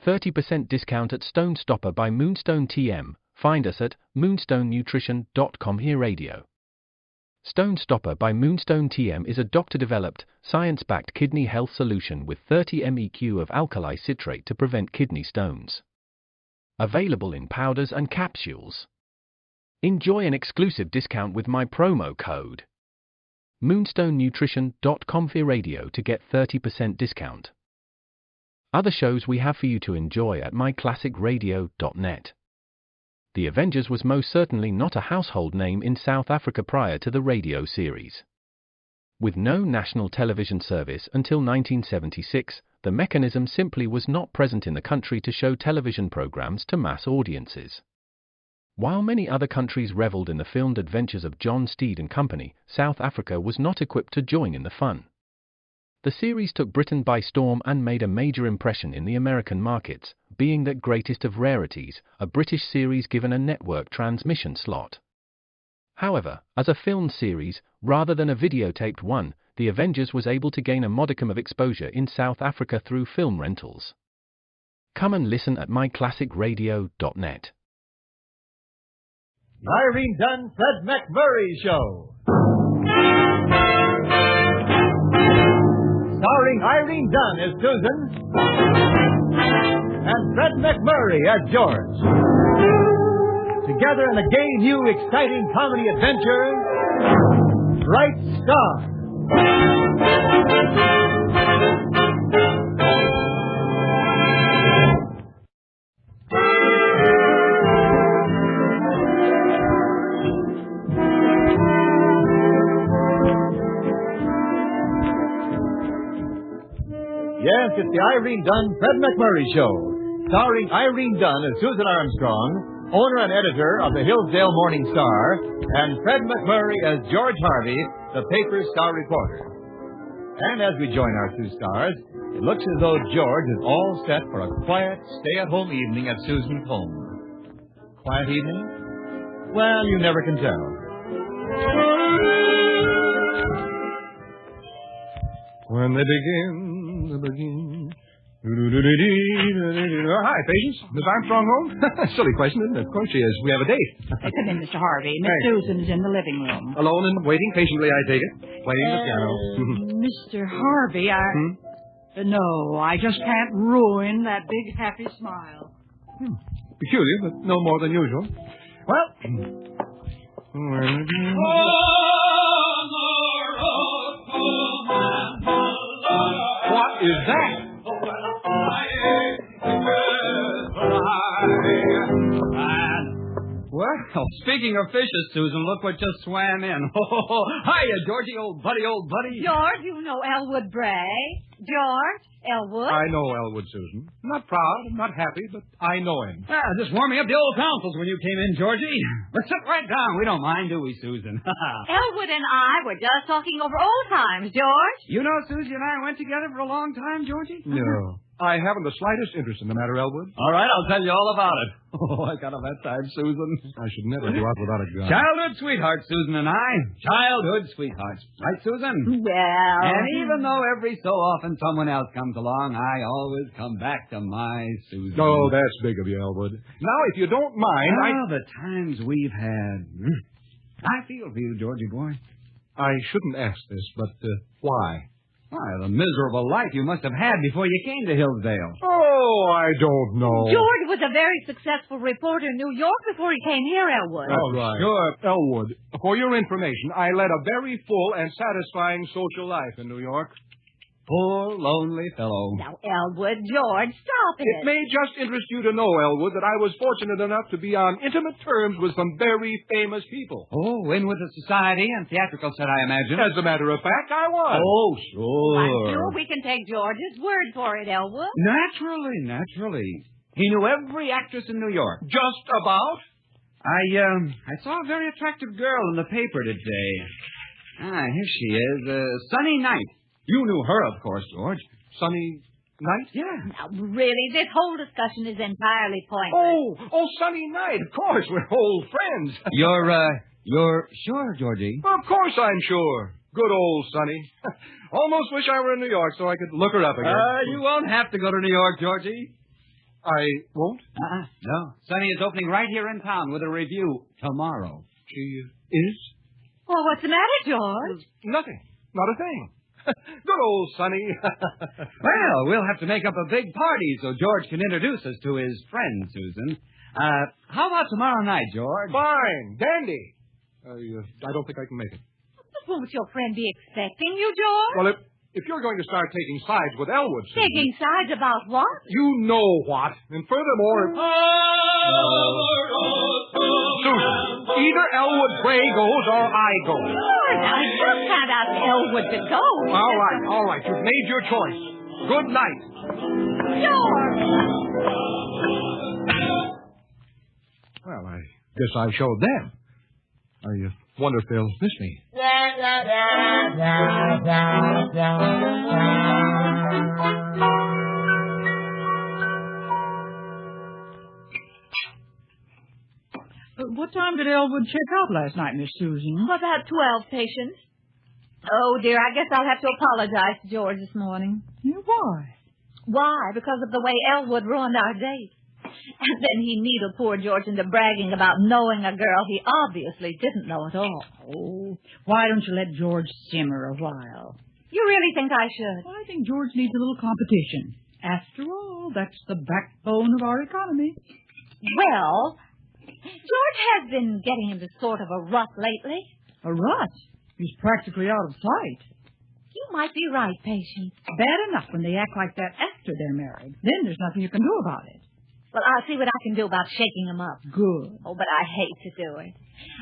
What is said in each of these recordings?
30% discount at Stone Stopper by Moonstone TM. Find us at moonstonenutrition.com. Here Radio. Stone Stopper by Moonstone TM is a doctor-developed, science-backed kidney health solution with 30 MEq of alkali citrate to prevent kidney stones. Available in powders and capsules. Enjoy an exclusive discount with my promo code moonstonenutrition.com. Here Radio to get 30% discount. Other shows we have for you to enjoy at myclassicradio.net. The Avengers was most certainly not a household name in South Africa prior to the radio series. With no national television service until 1976, the mechanism simply was not present in the country to show television programs to mass audiences. While many other countries reveled in the filmed adventures of John Steed and company, South Africa was not equipped to join in the fun. The series took Britain by storm and made a major impression in the American markets, being that greatest of rarities, a British series given a network transmission slot. However, as a filmed series, rather than a videotaped one, The Avengers was able to gain a modicum of exposure in South Africa through film rentals. Come and listen at myclassicradio.net. Irene Dunne-Fred MacMurray Show. Starring Irene Dunne as Susan and Fred MacMurray as George. Together in a gay, new, exciting comedy adventure, Bright Star. Yes, it's the Irene Dunne-Fred MacMurray Show, starring Irene Dunne as Susan Armstrong, owner and editor of the Hillsdale Morning Star, and Fred MacMurray as George Harvey, the paper's star reporter. And as we join our two stars, it looks as though George is all set for a quiet, stay-at-home evening at Susan's home. Quiet evening? Well, you never can tell. When they begin. Hi, Patience. Miss Armstrong home? Silly question, isn't it? Of course she is. We have a date. Come in, Mr. Harvey. Miss Susan is in the living room. Alone and waiting patiently, I take it. Playing the piano. Mr. Harvey, No, I just can't ruin that big, happy smile. Peculiar, but no more than usual. Well... What is that? Well, speaking of fishes, Susan, look what just swam in. Hiya, Georgie, old buddy, old buddy. George, you know Elwood Bray. George, Elwood. I know Elwood, Susan. Not proud, not happy, but I know him. Just warming up the old councils when you came in, Georgie. Let's sit right down. We don't mind, do we, Susan? Elwood and I were just talking over old times, George. You know, Susie and I went together for a long time, Georgie? No. I haven't the slightest interest in the matter, Elwood. All right, I'll tell you all about it. Oh, I got him that time, Susan. I should never go out without a gun. Childhood sweethearts, Susan and I. Childhood sweethearts. Right, Susan? Well... And even though every so often someone else comes along, I always come back to my Susan. Oh, that's big of you, Elwood. Now, if you don't mind, the times we've had. I feel for you, Georgie boy. I shouldn't ask this, but why? Why, the miserable life you must have had before you came to Hillsdale. Oh, I don't know. George was a very successful reporter in New York before he came here, Elwood. That's right. Sure. Elwood, for your information, I led a very full and satisfying social life in New York. Poor, lonely fellow. Now, Elwood, George, stop it. It may just interest you to know, Elwood, that I was fortunate enough to be on intimate terms with some very famous people. Oh, in with the society and theatrical set, I imagine. As a matter of fact, I was. Oh, sure. I'm sure we can take George's word for it, Elwood. Naturally. He knew every actress in New York. Just about? I saw a very attractive girl in the paper today. Here she is. Sunny Knight. You knew her, of course, George. Sunny Knight? Yeah. Now, really, this whole discussion is entirely pointless. Oh, Sunny Knight. Of course, we're old friends. You're sure, Georgie? Of course I'm sure. Good old Sunny. Almost wish I were in New York so I could look her up again. You won't have to go to New York, Georgie. I won't? No. Sonny is opening right here in town with a review tomorrow. She is? Well, what's the matter, George? Nothing. Not a thing. Good old Sonny. Well, we'll have to make up a big party so George can introduce us to his friend, Susan. How about tomorrow night, George? Fine. Dandy. I don't think I can make it. But won't your friend be expecting you, George? Well, if you're going to start taking sides with Elwood, Susan... Taking sides about what? You know what. And furthermore... Susan, either Elwood Gray goes or I go. George, I just can't ask Elwood to go. All right. You've made your choice. Good night. George! Well, I guess I showed them. I wonder if they'll miss me. What time did Elwood check out last night, Miss Susan? About 12, patient. Oh, dear, I guess I'll have to apologize to George this morning. Yeah, why? Why? Because of the way Elwood ruined our date. And then he needled poor George into bragging about knowing a girl he obviously didn't know at all. Oh, why don't you let George simmer a while? You really think I should? I think George needs a little competition. After all, that's the backbone of our economy. Well, George has been getting into sort of a rut lately. A rut? He's practically out of sight. You might be right, patient. Bad enough when they act like that after they're married. Then there's nothing you can do about it. Well, I'll see what I can do about shaking him up. Good. Oh, but I hate to do it.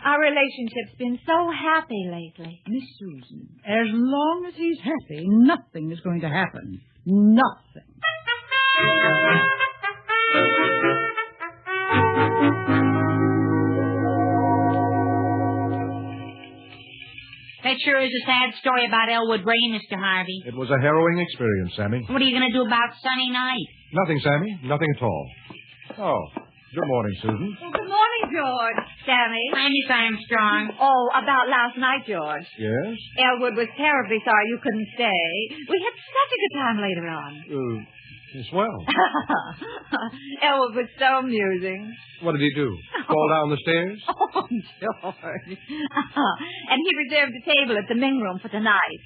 Our relationship's been so happy lately. Miss Susan, as long as he's happy, nothing is going to happen. Nothing. That sure is a sad story about Elwood Gray, Mr. Harvey. It was a harrowing experience, Sammy. What are you going to do about Sunny night? Nothing, Sammy. Nothing at all. Oh, good morning, Susan. Well, good morning, George. Sammy. Hi, Miss Armstrong. Oh, about last night, George. Yes? Elwood was terribly sorry you couldn't stay. We had such a good time later on. Swell. Elwood was so amusing. What did he do? Fall down the stairs? Oh, George. And he reserved a table at the Ming Room for tonight.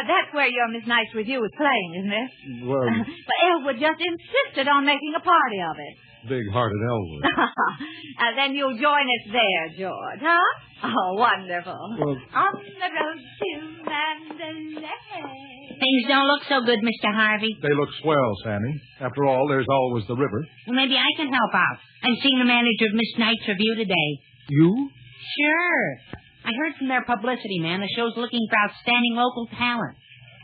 That's where your Miss Knight's review is playing, isn't it? Well... But Elwood just insisted on making a party of it. Big-hearted Elwood. Then you'll join us there, George, huh? Oh, wonderful. Well... On the road to Mandalay. Things don't look so good, Mr. Harvey. They look swell, Sammy. After all, there's always the river. Well, maybe I can help out. I've seen the manager of Miss Knight's review today. You? Sure. I heard from their publicity man the show's looking for outstanding local talent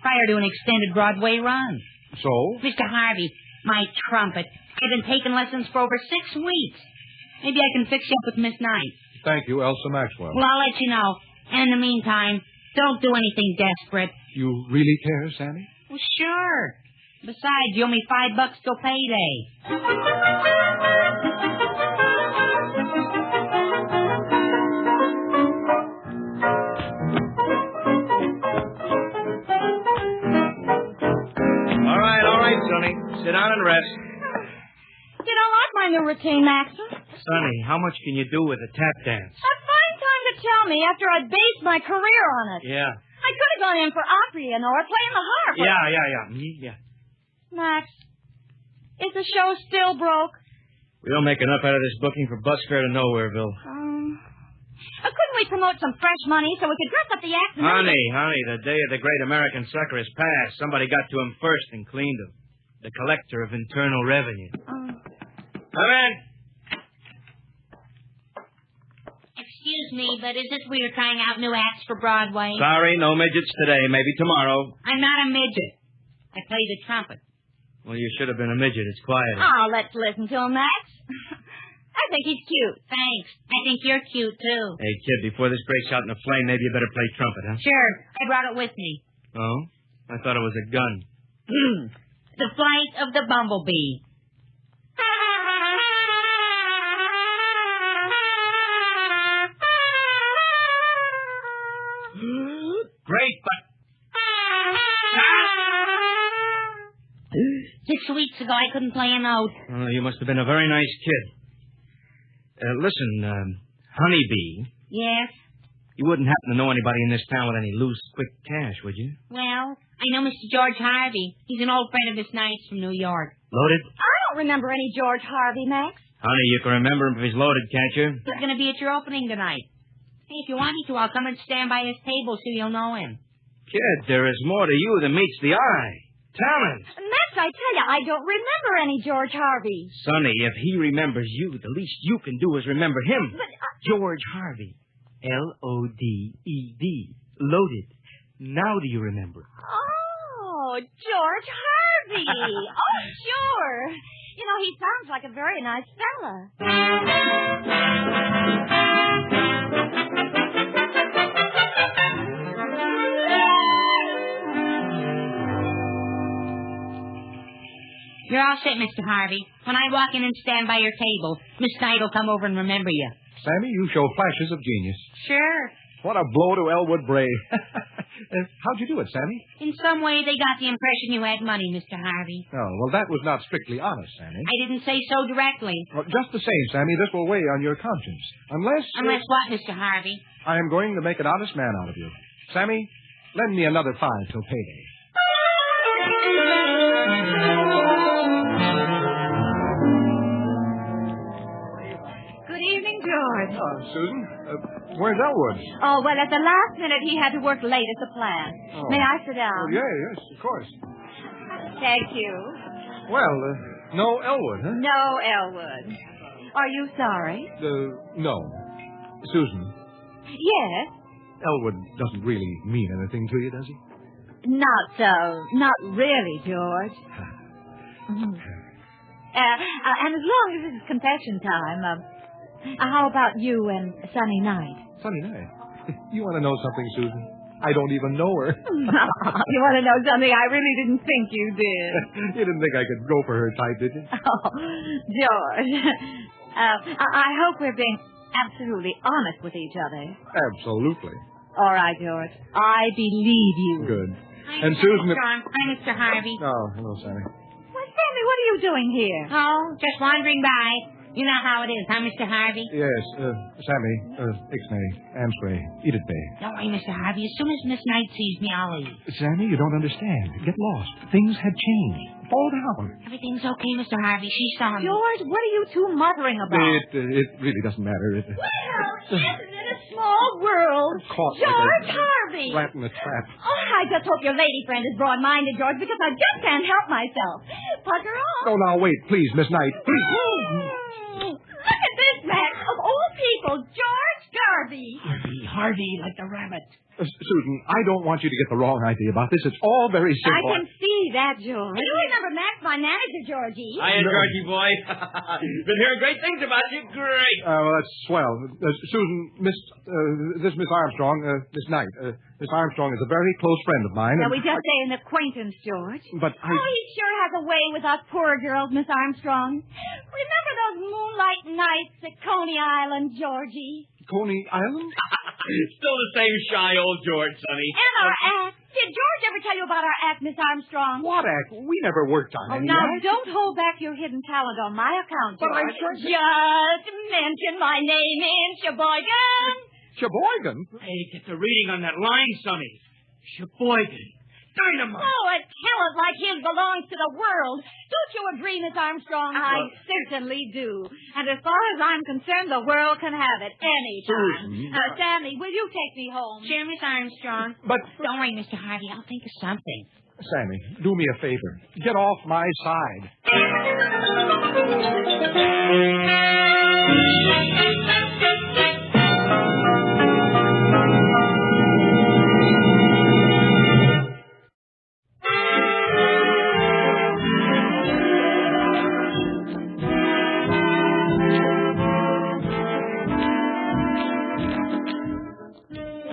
prior to an extended Broadway run. So? Mr. Harvey, my trumpet. I've been taking lessons for over 6 weeks. Maybe I can fix you up with Miss Knight. Thank you, Elsa Maxwell. Well, I'll let you know. And in the meantime, don't do anything desperate. You really care, Sammy? Well, sure. Besides, you owe me $5 till payday. All right, Sonny. Sit down and rest. You don't like my new routine, Maxim? Sonny, how much can you do with a tap dance? A fine time to tell me after I based my career on it. Yeah. I could have gone in for opera, you know, or playing the harp. Yeah. Max, is the show still broke? We don't make enough out of this booking for bus fare to Nowhereville. Couldn't we promote some fresh money so we could dress up the acts? Honey, the day of the great American sucker is past. Somebody got to him first and cleaned him. The collector of internal revenue. Come in. Excuse me, but is this where you're trying out new acts for Broadway? Sorry, no midgets today. Maybe tomorrow. I'm not a midget. I play the trumpet. Well, you should have been a midget. It's quieter. Oh, let's listen to him, Max. I think he's cute. Thanks. I think you're cute, too. Hey, kid, before this breaks out in a flame, maybe you better play trumpet, huh? Sure. I brought it with me. Oh? I thought it was a gun. The Flight of the Bumblebee. Great, but... 6 weeks weeks ago I couldn't play a note. Oh, you must have been a very nice kid. Listen, Honeybee. Yes? You wouldn't happen to know anybody in this town with any loose, quick cash, would you? Well, I know Mr. George Harvey. He's an old friend of Miss Knight's from New York. Loaded? I don't remember any George Harvey, Max. Honey, you can remember him if he's loaded, can't you? He's going to be at your opening tonight. Hey, if you want me to, I'll come and stand by his table so you'll know him. Kid, there is more to you than meets the eye. Talent. Max, I tell you, I don't remember any George Harvey. Sonny, if he remembers you, the least you can do is remember him. But George Harvey. L-O-D-E-D. Loaded. Now do you remember? Oh, George Harvey. Oh, sure. You know, he sounds like a very nice fella. You're all set, Mr. Harvey. When I walk in and stand by your table, Miss Knight will come over and remember you. Sammy, you show flashes of genius. Sure. What a blow to Elwood Bray. How'd you do it, Sammy? In some way, they got the impression you had money, Mr. Harvey. Oh, well, that was not strictly honest, Sammy. I didn't say so directly. Well, just the same, Sammy, this will weigh on your conscience. Unless what, Mr. Harvey? I am going to make an honest man out of you. Sammy, lend me another $5 till payday. Good evening, George. Susan, where's Elwood? Oh, well, at the last minute, he had to work late at the plant. Oh. May I sit down? Oh, yes, of course. Thank you. Well, no Elwood, huh? No, Elwood. Are you sorry? No. Susan, Yes. Elwood doesn't really mean anything to you, does he? Not really, George. And as long as this is confession time, how about you and Sunny Night? Sunny night. You want to know something, Susan? I don't even know her. You want to know something I really didn't think you did? You didn't think I could go for her type, did you? Oh, George. I hope we're being absolutely honest with each other. Absolutely. All right, George. I believe you. Good. Hi, And Mr. Susan... Armstrong. Hi, Mr. Harvey. Oh, hello, Sammy. Well, Sammy, what are you doing here? Oh, just wandering by. You know how it is, huh, Mr. Harvey? Yes, Sammy, Ixnay, Amspray, eat it, babe. Don't worry, Mr. Harvey. As soon as Miss Knight sees me, I'll leave. Sammy, you don't understand. Get lost. Things have changed. Fall down. Everything's okay, Mr. Harvey. She saw me. George, what are you two mothering about? It really doesn't matter. Well, isn't it a small world? Caught like George a Harvey. rat in a trap. Oh, I just hope your lady friend is broad-minded, George, because I just can't help myself. Pucker on. Oh, now, wait, please, Miss Knight. Please. Look at this, Max. Of all people, George Harvey. Harvey, like the rabbit. Susan, I don't want you to get the wrong idea about this. It's all very I simple. can see that, George. You remember Max, my manager, Georgie? Hiya, Georgie boy. Been hearing great things about you. Great. Well, that's swell. Susan, this Miss Armstrong, Miss Knight. Miss Armstrong is a very close friend of mine. Now, we just say an acquaintance, George. But I... Oh, he sure has a way with us poor girls, Miss Armstrong. Remember those moonlight nights at Coney Island, Georgie? Coney Island? Still the same shy old George, Sonny. And our act. Did George ever tell you about our act, Miss Armstrong? What act? We never worked on any now, act. don't hold back your hidden talent on my account, But I George. said- Just mention my name in Sheboygan. Sheboygan? Hey, get the reading on that line, Sonny. Sheboygan. Dynamite. Oh, a talent like his belongs to the world. Don't you agree, Miss Armstrong? I certainly do. And as far as I'm concerned, the world can have it anytime. Susan. Sammy, will you take me home? Sure, Miss Armstrong. But, Don't worry, Mr. Harvey. I'll think of something. Sammy, do me a favor. Get off my side.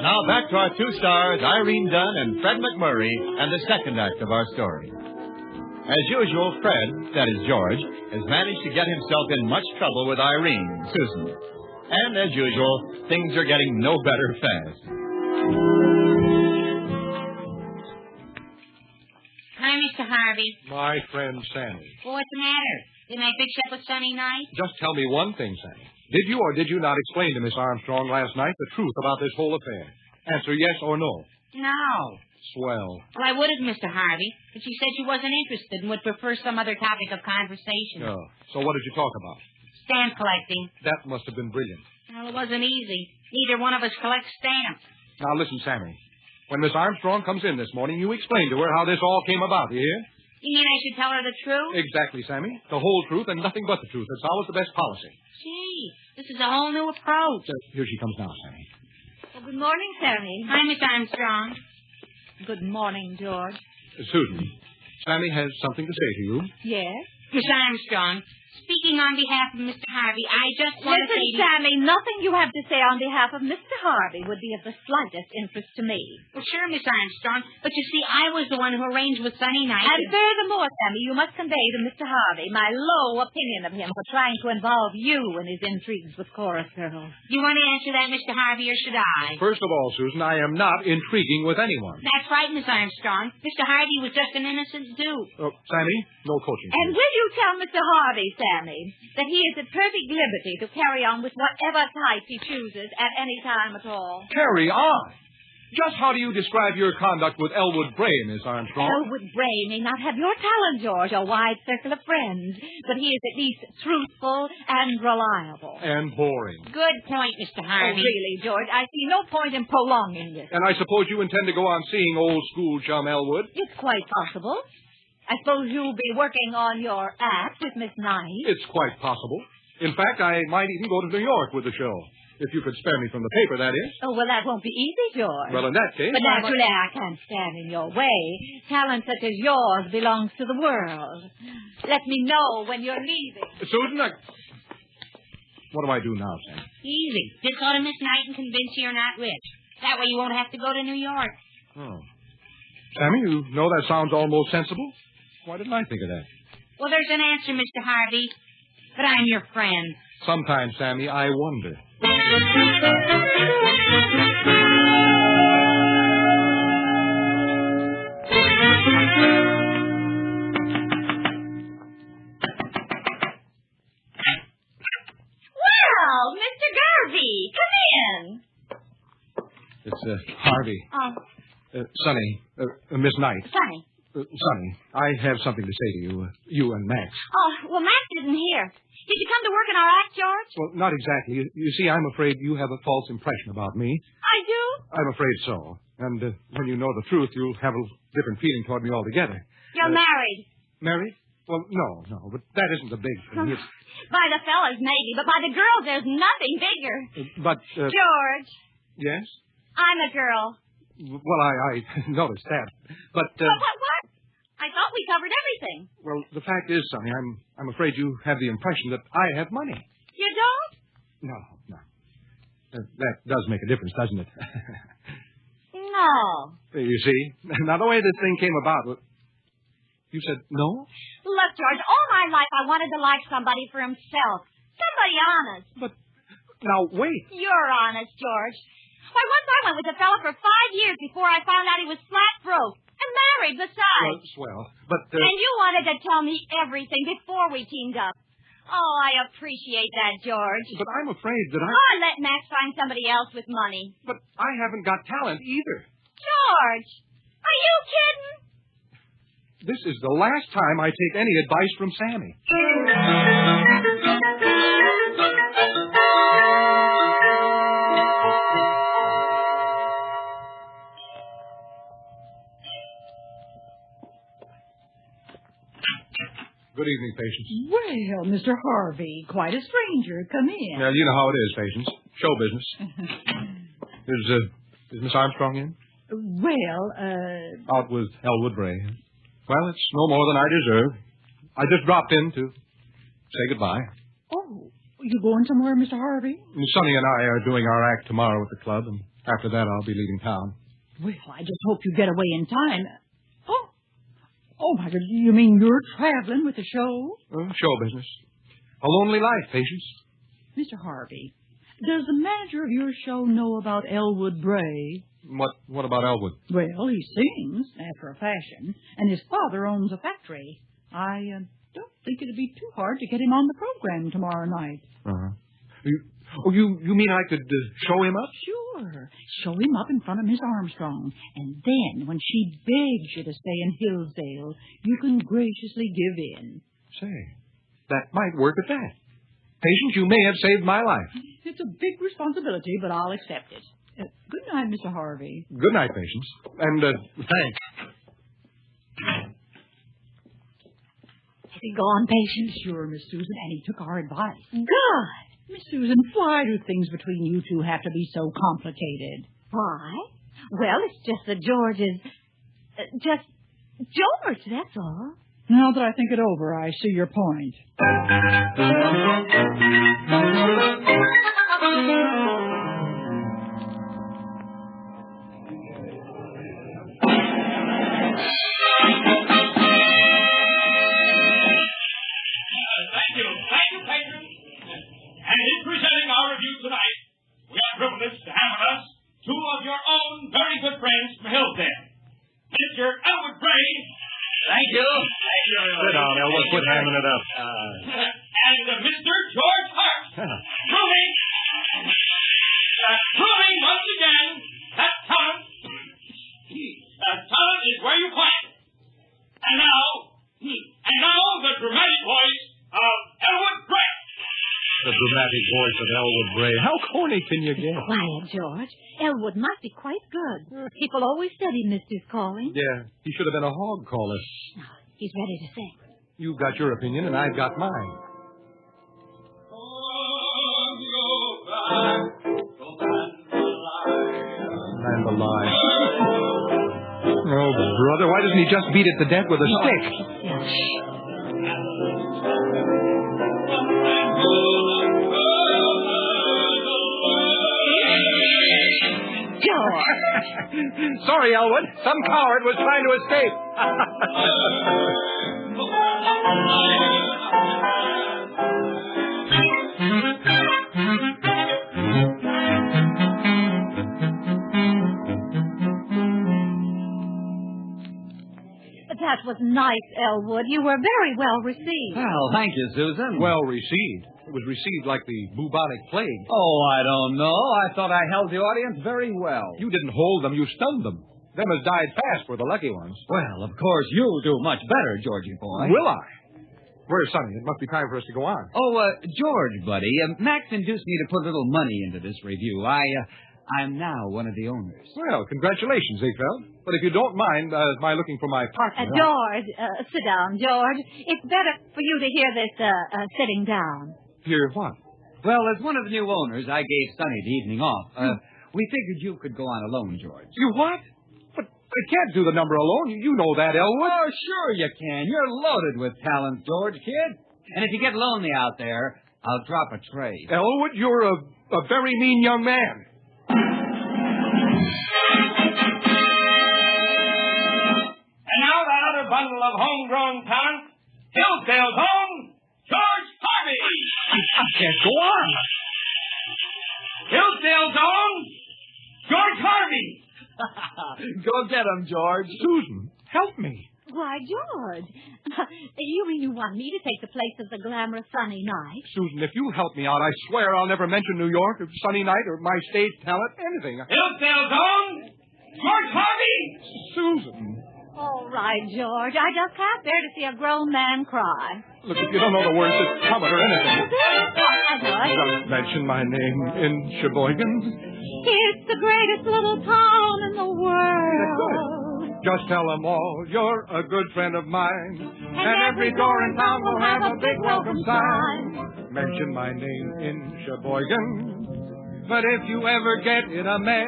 Now back to our two stars, Irene Dunne and Fred MacMurray, and the second act of our story. As usual, Fred, that is George, has managed to get himself in much trouble with Irene, Susan. And as usual, things are getting no better fast. Hi, Mr. Harvey. My friend Sammy. Well, what's the matter? Didn't I fix you up with Sunny Night? Just tell me one thing, Sammy. Did you or did you not explain to Miss Armstrong last night the truth about this whole affair? Answer yes or no. No. Swell. Well, I would have, Mr. Harvey, but she said she wasn't interested and would prefer some other topic of conversation. Oh. So what did you talk about? Stamp collecting. That must have been brilliant. Well, it wasn't easy. Neither one of us collects stamps. Now listen, Sammy. When Miss Armstrong comes in this morning, you explain to her how this all came about, you hear? You mean I should tell her the truth? Exactly, Sammy. The whole truth and nothing but the truth. That's always the best policy. Gee, this is a whole new approach. Here she comes now, Sammy. Well, good morning, Sammy. Hi, Miss Armstrong. Good morning, George. Susan, Sammy has something to say to you. Yes? Miss Armstrong, speaking on behalf of Mr. Harvey, I just want to Listen, say... Sammy, nothing you have to say on behalf of Mr. Harvey would be of the slightest interest to me. Well, sure, Miss Armstrong, but you see, I was the one who arranged with Sunny Night. And furthermore, Sammy, you must convey to Mr. Harvey my low opinion of him for trying to involve you in his intrigues with chorus girls. Do you want to answer that, Mr. Harvey, or should I? First of all, Susan, I am not intriguing with anyone. That's right, Miss Armstrong. Mr. Harvey was just an innocent dupe. Sammy, no coaching. And will you tell Mr. Harvey, Sammy, that he is at perfect liberty to carry on with whatever type he chooses at any time at all? Carry on? Just how do you describe your conduct with Elwood Bray, Miss Armstrong? Elwood Bray may not have your talent, George, or wide circle of friends, but he is at least truthful and reliable. And boring. Good point, Mr. Oh, Harvey. really, George, I see no point in prolonging this. And I suppose you intend to go on seeing old school chum Elwood? It's quite possible. I suppose you'll be working on your act with Miss Knight. It's quite possible. In fact, I might even go to New York with the show. If you could spare me from the paper, that is. Oh, well, that won't be easy, George. Well, in that case... But naturally, I can't stand in your way. Talent such as yours belongs to the world. Let me know when you're leaving. Susan, what do I do now, Sam? Easy. Just go to Miss Knight and convince her you're not rich. That way you won't have to go to New York. Oh. Sammy, you know that sounds almost sensible. Why didn't I think of that? Well, there's an answer, Mr. Harvey. But I'm your friend. Sometimes, Sammy, I wonder. Well, Mr. Garvey, come in. It's Harvey. Oh, Sonny. Miss Knight. Sonny. Sonny, I have something to say to you. You and Max. Oh, well, Max isn't here. Did you come to work in our act, George? Well, not exactly. You see, I'm afraid you have a false impression about me. I do? I'm afraid so. And when you know the truth, you'll have a different feeling toward me altogether. You're married. Married? Well, no, but that isn't the big thing. It's, By the fellas, maybe, but by the girls, there's nothing bigger. but, George, yes? I'm a girl. Well, I noticed that. But, What? I thought we covered everything. well, the fact is, Sonny, I'm afraid you have the impression that I have money. You don't? No. That does make a difference, doesn't it? No. You see? Now, the way this thing came about, you said no? Look, George, all my life I wanted to like somebody for himself. Somebody honest. But, now, wait. You're honest, George. Why, once I went with a fella for 5 years before I found out he was flat broke. And married besides. Swell. But, And you wanted to tell me everything before we teamed up. Oh, I appreciate that, George. but I'm afraid that Oh, let Max find somebody else with money. But I haven't got talent either. George, are you kidding? This is the last time I take any advice from Sammy. Good evening, Patience. Well, Mr. Harvey, quite a stranger. Come in. Well, you know how it is, Patience. Show business. Is Miss Armstrong in? Out with Elwood Bray. Well, it's no more than I deserve. I just dropped in to say goodbye. Oh, you going somewhere, Mr. Harvey? Sonny and I are doing our act tomorrow at the club, and after that I'll be leaving town. Well, I just hope you get away in time. Oh, my God, you mean you're traveling with the show? Show business. A lonely life, Patience. Mr. Harvey, does the manager of your show know about Elwood Bray? What about Elwood? Well, he sings, after a fashion, and his father owns a factory. I don't think it'd be too hard to get him on the program tomorrow night. Uh-huh. You mean I could show him up? Sure. Show him up in front of Miss Armstrong. And then, when she begs you to stay in Hillsdale, you can graciously give in. Say, that might work at that. Patience, you may have saved my life. It's a big responsibility, but I'll accept it. Good night, Mr. Harvey. Good night, Patience. And, thanks. Has he gone, Patience? Sure, Miss Susan, and he took our advice. Good. Miss Susan, why do things between you two have to be so complicated? Why? Well, it's just that George is... just George, that's all. Now that I think it over, I see your point. Thank you, patrons. And in presenting our review tonight, we are privileged to have with us two of your own very good friends from Hillsdale. Mr. Elwood Gray. Thank you. Sit down, Elwood. Quit hamming it up. And Mr. George Harvey. Proving once again that talent is where you find it. And now the dramatic voice of Elwood Gray. The dramatic voice of Elwood Gray. How corny can you get? Quiet, George. Elwood must be quite good. People always said he missed his calling. Yeah, he should have been a hog caller. Now, he's ready to sing. You've got your opinion, and I've got mine. And the lie. Oh, brother, why doesn't he just beat it to death with a stick? Sorry, Elwood. Some coward was trying to escape. That was nice, Elwood. You were very well received. Well, thank you, Susan. Well received. It was received like the bubonic plague. Oh, I don't know. I thought I held the audience very well. You didn't hold them, you stunned them. Them as died fast were the lucky ones. Well, of course, you'll do much better, Georgie boy. Will I? Where's Sonny? It must be time for us to go on. Oh, George, buddy, Max induced me to put a little money into this review. I'm now one of the owners. Well, congratulations, Ziegfeld. But if you don't mind my looking for my partner... George, sit down, George. It's better for you to hear this sitting down. Hear what? Well, as one of the new owners, I gave Sonny the evening off. We figured you could go on alone, George. You what? But I can't do the number alone. You know that, Elwood. Oh, sure you can. You're loaded with talent, George, kid. And if you get lonely out there, I'll drop a trade. Elwood, you're a very mean young man. And now that other bundle of homegrown talent, Hillsdale's own George Harvey. I can't go on. Hillsdale's own George Harvey. Go get him, George. Susan, help me. Why, George, you mean you want me to take the place of the glamorous Sunny Night? Susan, if you help me out, I swear I'll never mention New York or Sunny Night or my stage talent, anything. Hillsdale's own George Harvey. Susan. All right, George. I just can't bear to see a grown man cry. Look, if you don't know the words that come it or anything. George. Don't mention my name in Sheboygan. It's the greatest little town in the world. Just tell them all you're a good friend of mine. And every door in town will have a big welcome sign. Mention my name in Sheboygan. But if you ever get in a mess,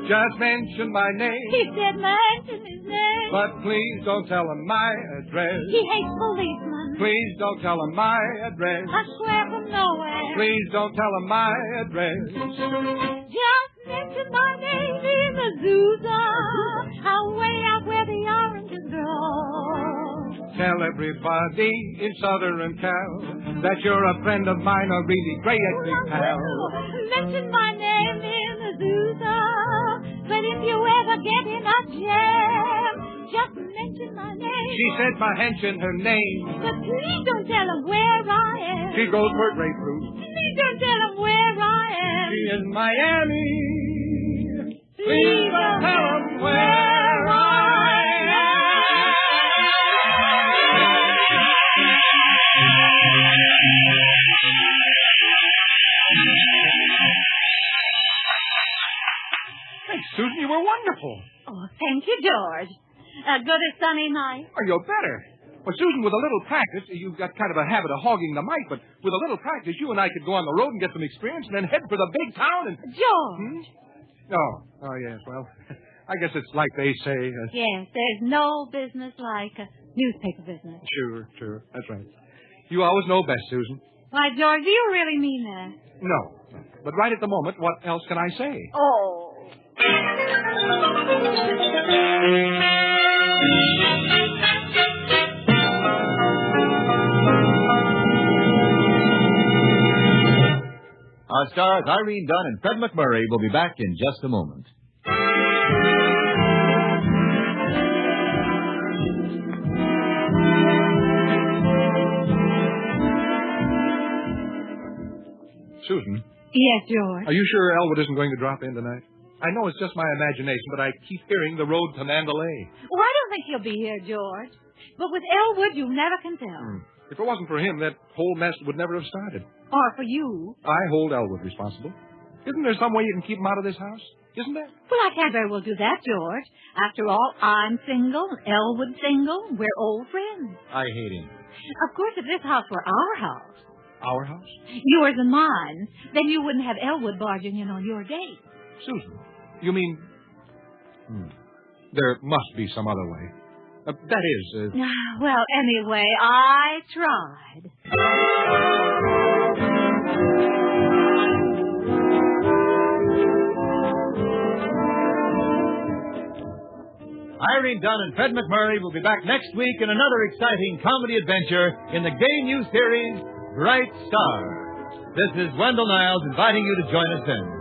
just mention my name. He said mention his name. But please don't tell him my address. He hates policemen. Please don't tell him my address. I swear from nowhere. Please don't tell him my address. Just mention my name in Azusa. I'll way out where the oranges grow. Tell everybody in Southern Cal that you're a friend of mine, a really great big pal. Mention my name in Azusa. But if you ever get in a jam, just mention my name. She said my henching her name. But please don't tell him where I am. She goes for grapefruit. Please don't tell him where I am. She is Miami. Please don't tell him where I Hey, Susan, you were wonderful. Oh, thank you, George. Good a sunny night. Oh, you're better. Well, Susan, with a little practice, you've got kind of a habit of hogging the mic, but with a little practice, you and I could go on the road and get some experience and then head for the big town and... George. Oh, yes, well, I guess it's like they say... Yes, there's no business like a newspaper business. Sure, that's right. You always know best, Susan. Why, George, do you really mean that? No. But right at the moment, what else can I say? Oh. Our stars Irene Dunne and Fred MacMurray will be back in just a moment. Susan? Yes, George. Are you sure Elwood isn't going to drop in tonight? I know it's just my imagination, but I keep hearing the road to Mandalay. Well, I don't think he'll be here, George. But with Elwood, you never can tell. If it wasn't for him, that whole mess would never have started. Or for you. I hold Elwood responsible. Isn't there some way you can keep him out of this house? Isn't there? Well, I can't very well do that, George. After all, I'm single, Elwood's single. We're old friends. I hate him. Of course, if this house were our house, Our house? yours and mine, then you wouldn't have Elwood barging in on your date. Susan, you mean... There must be some other way. That is... Well, anyway, I tried. Irene Dunne and Fred MacMurray will be back next week in another exciting comedy adventure in the gay new series, Bright Star. This is Wendell Niles inviting you to join us then.